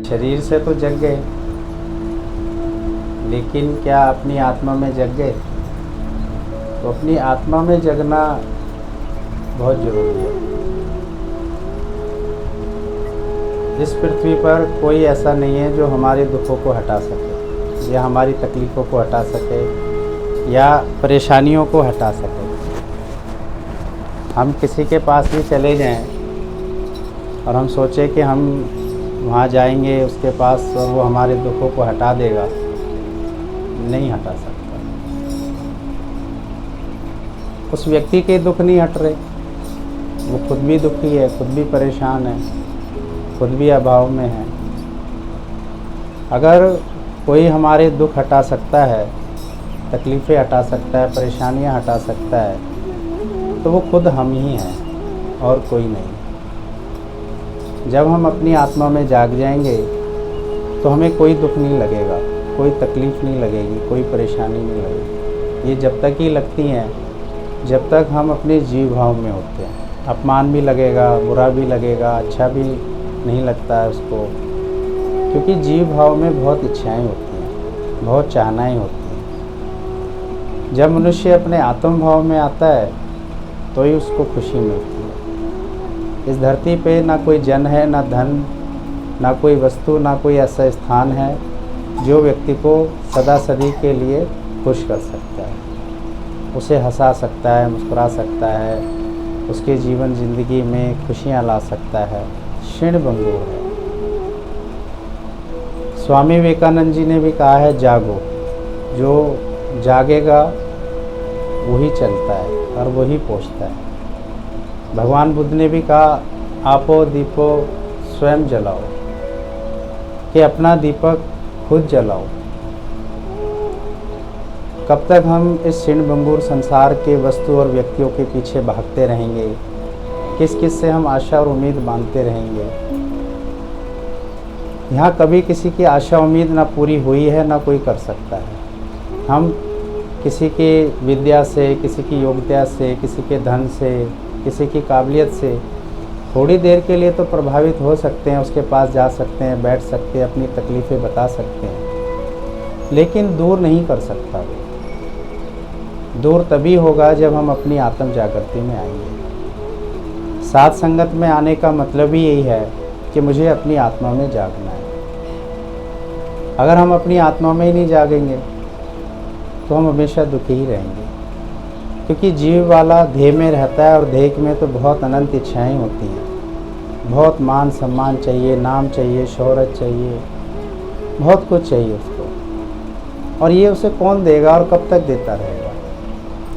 शरीर से तो जग गए, लेकिन क्या अपनी आत्मा में जग गए? तो अपनी आत्मा में जगना बहुत ज़रूरी है। इस पृथ्वी पर कोई ऐसा नहीं है जो हमारे दुखों को हटा सके या हमारी तकलीफ़ों को हटा सके या परेशानियों को हटा सके। हम किसी के पास भी चले जाएं और हम सोचें कि हम वहाँ जाएंगे उसके पास और वो हमारे दुखों को हटा देगा, नहीं हटा सकता। उस व्यक्ति के दुख नहीं हट रहे, वो खुद भी दुखी है, खुद भी परेशान है, खुद भी अभाव में है, अगर कोई हमारे दुख हटा सकता है, तकलीफ़ें हटा सकता है, परेशानियां हटा सकता है, तो वो खुद हम ही हैं और कोई नहीं। जब हम अपनी आत्मा में जाग जाएंगे तो हमें कोई दुख नहीं लगेगा, कोई तकलीफ़ नहीं लगेगी, कोई परेशानी नहीं लगेगी। ये जब तक ही लगती हैं जब तक हम अपने जीव भाव में होते हैं। अपमान भी लगेगा, बुरा भी लगेगा, अच्छा भी नहीं लगता है उसको, क्योंकि जीव भाव में बहुत इच्छाएं होती हैं, बहुत चाहनाएं होती हैं। जब मनुष्य अपने आत्म भाव में आता है तो ही उसको खुशी मिलती है। इस धरती पे ना कोई जन है, ना धन, ना कोई वस्तु, ना कोई ऐसा स्थान है जो व्यक्ति को सदा सदी के लिए खुश कर सकता है, उसे हंसा सकता है, मुस्कुरा सकता है, उसके जीवन ज़िंदगी में खुशियाँ ला सकता है। क्षणभंगुर है। स्वामी विवेकानंद जी ने भी कहा है, जागो। जो जागेगा वही चलता है और वही पहुँचता है। भगवान बुद्ध ने भी कहा, आपो दीपो स्वयं जलाओ, कि अपना दीपक खुद जलाओ। कब तक हम इस क्षणभंगुर संसार के वस्तु और व्यक्तियों के पीछे भागते रहेंगे? किस किस से हम आशा और उम्मीद बांधते रहेंगे? यहाँ कभी किसी की आशा उम्मीद ना पूरी हुई है, ना कोई कर सकता है। हम किसी की विद्या से, किसी की योग्यता से, किसी के धन से, किसी की काबिलियत से थोड़ी देर के लिए तो प्रभावित हो सकते हैं, उसके पास जा सकते हैं, बैठ सकते हैं, अपनी तकलीफ़ें बता सकते हैं, लेकिन दूर नहीं कर सकता वो। दूर तभी होगा जब हम अपनी आत्म जागृति में आएंगे। साथ संगत में आने का मतलब ही यही है कि मुझे अपनी आत्मा में जागना है। अगर हम अपनी आत्मा में ही नहीं जागेंगे तो हम हमेशा दुखी ही रहेंगे, क्योंकि जीव वाला ध्येय में रहता है और ध्येय में तो बहुत अनंत इच्छाएं होती हैं। बहुत मान सम्मान चाहिए, नाम चाहिए, शोहरत चाहिए, बहुत कुछ चाहिए उसको, और ये उसे कौन देगा और कब तक देता रहेगा?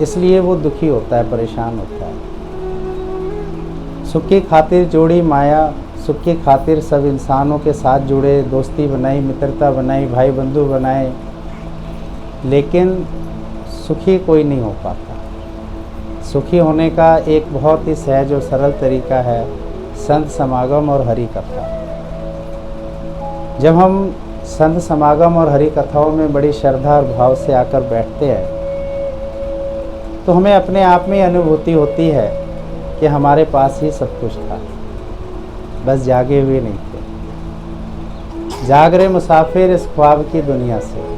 इसलिए वो दुखी होता है, परेशान होता है। सुख की खातिर जोड़ी माया, सुख की खातिर सब इंसानों के साथ जुड़े, दोस्ती बनाई, मित्रता बनाई, भाई बंधु बनाए, लेकिन सुखी कोई नहीं हो पाता। सुखी होने का एक बहुत ही सहज और सरल तरीका है संत समागम और हरि कथा। जब हम संत समागम और हरि कथाओं में बड़ी श्रद्धा और भाव से आकर बैठते हैं तो हमें अपने आप में अनुभूति होती है कि हमारे पास ही सब कुछ था, बस जागे हुए नहीं थे। जाग रहे मुसाफिर इस ख्वाब की दुनिया से।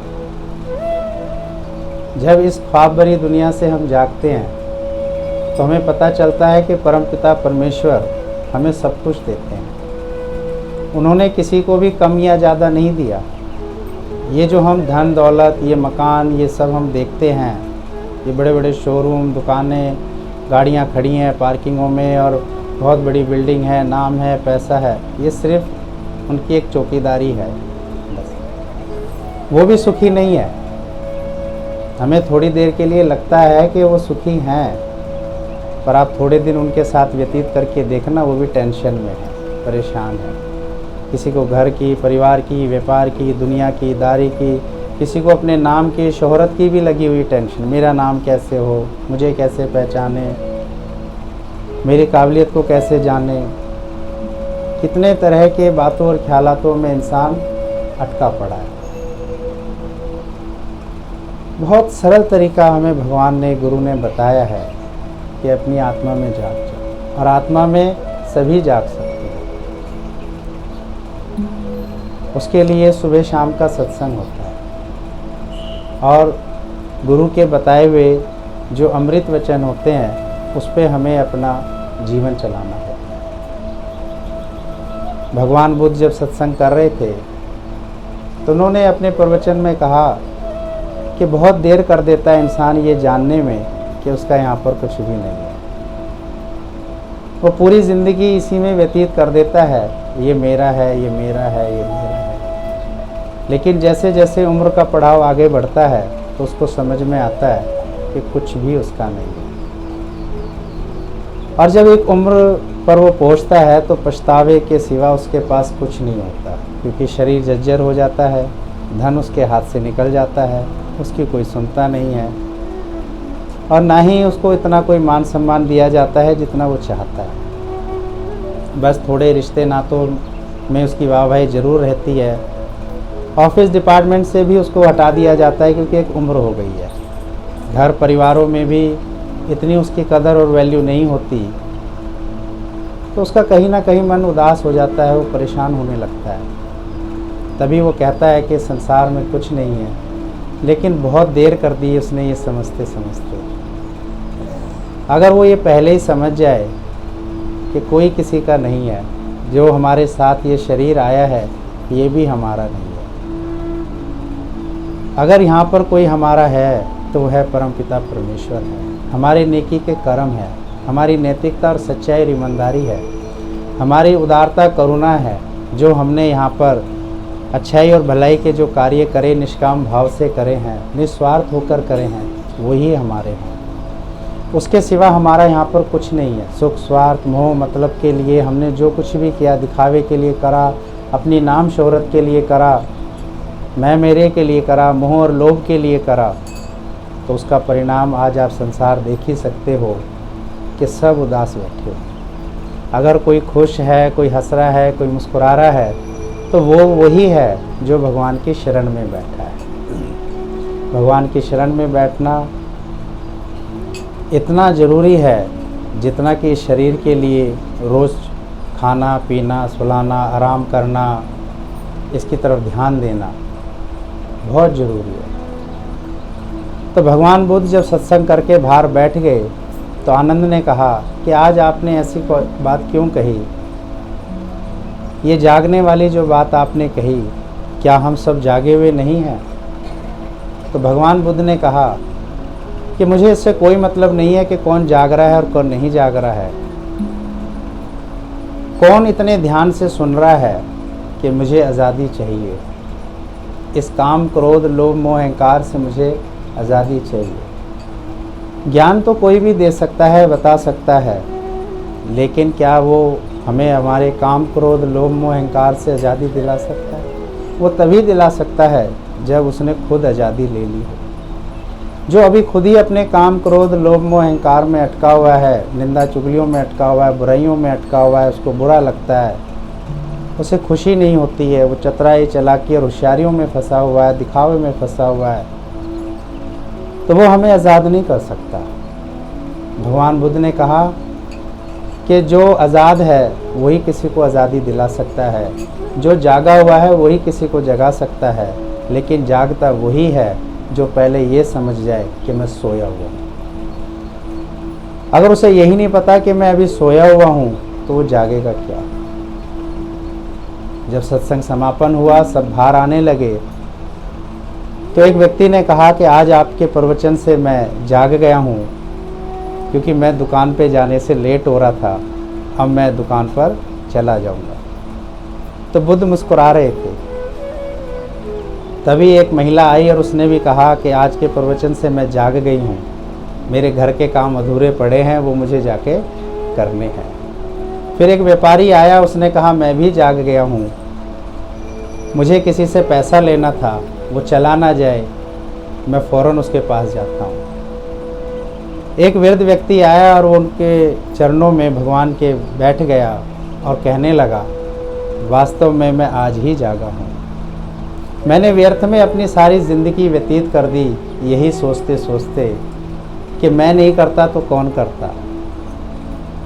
जब इस ख्वाब भरी दुनिया से हम जागते हैं तो हमें पता चलता है कि परमपिता परमेश्वर हमें सब कुछ देते हैं। उन्होंने किसी को भी कम या ज़्यादा नहीं दिया। ये जो हम धन दौलत, ये मकान, ये सब हम देखते हैं, ये बड़े बड़े शोरूम, दुकानें, गाड़ियाँ खड़ी हैं पार्किंगों में और बहुत बड़ी बिल्डिंग है, नाम है, पैसा है, ये सिर्फ उनकी एक चौकीदारी है बस। वो भी सुखी नहीं है। हमें थोड़ी देर के लिए लगता है कि वो सुखी हैं, पर आप थोड़े दिन उनके साथ व्यतीत करके देखना, वो भी टेंशन में है, परेशान है। किसी को घर की, परिवार की, व्यापार की, दुनिया की, दारी की, किसी को अपने नाम की, शोहरत की भी लगी हुई टेंशन। मेरा नाम कैसे हो, मुझे कैसे पहचाने, मेरी काबिलियत को कैसे जाने। कितने तरह के बातों और ख्यालातों में इंसान अटका पड़ा है। बहुत सरल तरीका हमें भगवान ने, गुरु ने बताया है कि अपनी आत्मा में जाग जाओ, और आत्मा में सभी जाग सकते हैं। उसके लिए सुबह शाम का सत्संग होता है और गुरु के बताए हुए जो अमृत वचन होते हैं उस पर हमें अपना जीवन चलाना है। भगवान बुद्ध जब सत्संग कर रहे थे तो उन्होंने अपने प्रवचन में कहा कि बहुत देर कर देता है इंसान ये जानने में कि उसका यहाँ पर कुछ भी नहीं है। वो पूरी ज़िंदगी इसी में व्यतीत कर देता है, ये मेरा है, ये मेरा है, ये मेरा है। लेकिन जैसे जैसे उम्र का पड़ाव आगे बढ़ता है तो उसको समझ में आता है कि कुछ भी उसका नहीं है। और जब एक उम्र पर वो पहुंचता है तो पछतावे के सिवा उसके पास कुछ नहीं होता, क्योंकि शरीर जर्जर हो जाता है, धन उसके हाथ से निकल जाता है, उसकी कोई सुनता नहीं है और ना ही उसको इतना कोई मान सम्मान दिया जाता है जितना वो चाहता है। बस थोड़े रिश्ते नातों में उसकी वाहवाही ज़रूर रहती है। ऑफिस डिपार्टमेंट से भी उसको हटा दिया जाता है क्योंकि एक उम्र हो गई है। घर परिवारों में भी इतनी उसकी कदर और वैल्यू नहीं होती, तो उसका कहीं ना कहीं मन उदास हो जाता है, वो परेशान होने लगता है। तभी वो कहता है कि संसार में कुछ नहीं है, लेकिन बहुत देर कर दी उसने ये समझते समझते। अगर वो ये पहले ही समझ जाए कि कोई किसी का नहीं है, जो हमारे साथ ये शरीर आया है ये भी हमारा नहीं है। अगर यहाँ पर कोई हमारा है तो वह है परमपिता परमेश्वर है। हमारे नेकी के कर्म है, हमारी नैतिकता और सच्चाई और ईमानदारी है, हमारी उदारता करुणा है। जो हमने यहाँ पर अच्छाई और भलाई के जो कार्य करे निष्काम भाव से करे हैं, निस्वार्थ होकर करे हैं, वही हमारे हैं। उसके सिवा हमारा यहाँ पर कुछ नहीं है। सुख स्वार्थ मोह मतलब के लिए हमने जो कुछ भी किया, दिखावे के लिए करा, अपनी नाम शोहरत के लिए करा, मैं मेरे के लिए करा, मोह और लोभ के लिए करा, तो उसका परिणाम आज आप संसार देख ही सकते हो कि सब उदास बैठे हो। अगर कोई खुश है, कोई हंस रहा है, कोई मुस्कुरा रहा है, तो वो वही है जो भगवान की शरण में बैठा है। भगवान की शरण में बैठना इतना ज़रूरी है जितना कि इस शरीर के लिए रोज़ खाना पीना, सुलाना, आराम करना, इसकी तरफ ध्यान देना बहुत ज़रूरी है। तो भगवान बुद्ध जब सत्संग करके बाहर बैठ गए तो आनंद ने कहा कि आज आपने ऐसी बात क्यों कही, ये जागने वाली जो बात आपने कही, क्या हम सब जागे हुए नहीं हैं? तो भगवान बुद्ध ने कहा कि मुझे इससे कोई मतलब नहीं है कि कौन जाग रहा है और कौन नहीं जाग रहा है, कौन इतने ध्यान से सुन रहा है कि मुझे आज़ादी चाहिए, इस काम क्रोध लोभ मोह अहंकार से मुझे आज़ादी चाहिए। ज्ञान तो कोई भी दे सकता है, बता सकता है, लेकिन क्या वो हमें हमारे काम क्रोध लोभ मोह अहंकार से आज़ादी दिला सकता है? वो तभी दिला सकता है जब उसने खुद आज़ादी ले ली हो। जो अभी खुद ही अपने काम क्रोध लोभ मोह अहंकार में अटका हुआ है, निंदा चुगलियों में अटका हुआ है, बुराइयों में अटका हुआ है, उसको बुरा लगता है, उसे खुशी नहीं होती है, वो चतुराई चालाकी और होशियारियों में फंसा हुआ है, दिखावे में फंसा हुआ है, तो वो हमें आज़ाद नहीं कर सकता। भगवान बुद्ध ने कहा कि जो आज़ाद है वही किसी को आज़ादी दिला सकता है, जो जागा हुआ है वही किसी को जगा सकता है, लेकिन जागता वही है जो पहले ये समझ जाए कि मैं सोया हुआ हूँ। अगर उसे यही नहीं पता कि मैं अभी सोया हुआ हूँ तो वो जागेगा क्या? जब सत्संग समापन हुआ, सब बाहर आने लगे, तो एक व्यक्ति ने कहा कि आज आपके प्रवचन से मैं जाग गया हूँ, क्योंकि मैं दुकान पे जाने से लेट हो रहा था, अब मैं दुकान पर चला जाऊँगा। तो बुद्ध मुस्कुरा रहे थे। तभी एक महिला आई और उसने भी कहा कि आज के प्रवचन से मैं जाग गई हूँ, मेरे घर के काम अधूरे पड़े हैं, वो मुझे जाके करने हैं। फिर एक व्यापारी आया, उसने कहा मैं भी जाग गया हूँ, मुझे किसी से पैसा लेना था, वो चला ना जाए, मैं फ़ौरन उसके पास जाता हूँ। एक वृद्ध व्यक्ति आया और वो उनके चरणों में भगवान के बैठ गया और कहने लगा, वास्तव में मैं आज ही जागा हूँ, मैंने व्यर्थ में अपनी सारी ज़िंदगी व्यतीत कर दी यही सोचते सोचते कि मैं नहीं करता तो कौन करता,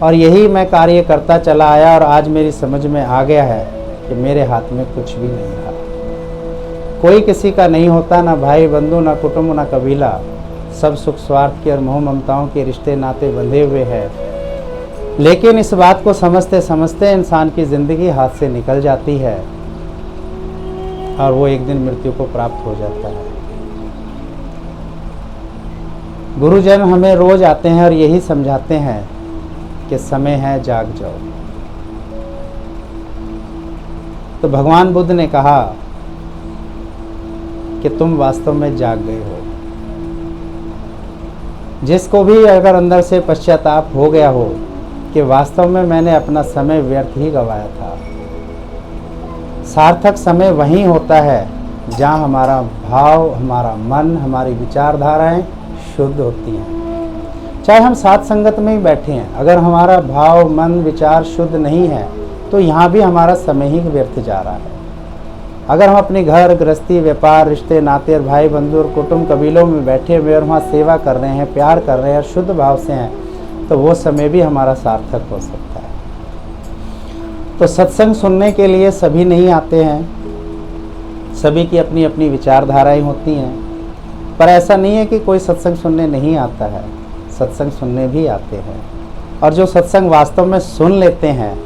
और यही मैं कार्य करता चला आया और आज मेरी समझ में आ गया है कि मेरे हाथ में कुछ भी नहीं रहा। कोई किसी का नहीं होता, ना भाई बंधु, ना कुटुंब, ना कबीला, सब सुख स्वार्थ के और मोह ममताओं के रिश्ते नाते बंधे हुए हैं। लेकिन इस बात को समझते समझते इंसान की ज़िंदगी हाथ से निकल जाती है और वो एक दिन मृत्यु को प्राप्त हो जाता है। गुरुजन हमें रोज आते हैं और यही समझाते हैं कि समय है, जाग जाओ। तो भगवान बुद्ध ने कहा कि तुम वास्तव में जाग गए हो। जिसको भी अगर अंदर से पश्चाताप हो गया हो कि वास्तव में मैंने अपना समय व्यर्थ ही गंवाया था। सार्थक समय वहीं होता है जहाँ हमारा भाव, हमारा मन, हमारी विचारधाराएं शुद्ध होती हैं। चाहे हम साथ संगत में ही बैठे हैं, अगर हमारा भाव, मन, विचार शुद्ध नहीं है तो यहाँ भी हमारा समय ही व्यर्थ जा रहा है। अगर हम अपने घर गृहस्थी, व्यापार, रिश्ते, नाते और भाई बंधु और कुटुंब कबीलों में बैठे हुए और वहाँ सेवा कर रहे हैं, प्यार कर रहे हैं, शुद्ध भाव से हैं, तो वो समय भी हमारा सार्थक हो सकता है। तो सत्संग सुनने के लिए सभी नहीं आते हैं, सभी की अपनी अपनी विचारधाराएं होती हैं, पर ऐसा नहीं है कि कोई सत्संग सुनने नहीं आता है, सत्संग सुनने भी आते हैं। और जो सत्संग वास्तव में सुन लेते हैं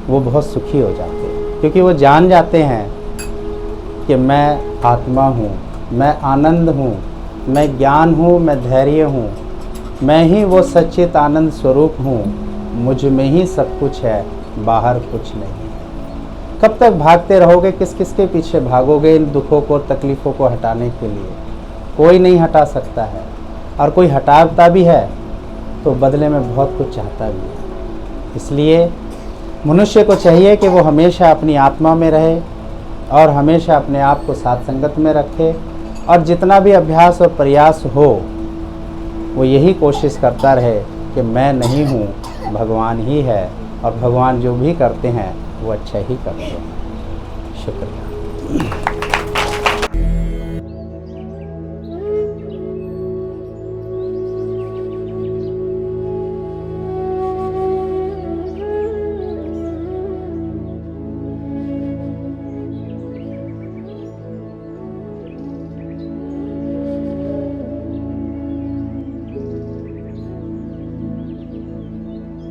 वो बहुत सुखी हो जाते हैं, क्योंकि वो जान जाते हैं कि मैं आत्मा हूँ, मैं आनंद हूँ, मैं ज्ञान हूँ, मैं धैर्य हूँ, मैं ही वो सच्चित आनंद स्वरूप हूँ, मुझ में ही सब कुछ है, बाहर कुछ नहीं है। कब तक भागते रहोगे, किस किस के पीछे भागोगे इन दुखों को, तकलीफ़ों को हटाने के लिए? कोई नहीं हटा सकता है, और कोई हटाता भी है तो बदले में बहुत कुछ चाहता भी है। इसलिए मनुष्य को चाहिए कि वो हमेशा अपनी आत्मा में रहे और हमेशा अपने आप को साथ संगत में रखे, और जितना भी अभ्यास और प्रयास हो वो यही कोशिश करता रहे कि मैं नहीं हूँ, भगवान ही है, और भगवान जो भी करते हैं वो अच्छा ही करते हैं। शुक्रिया।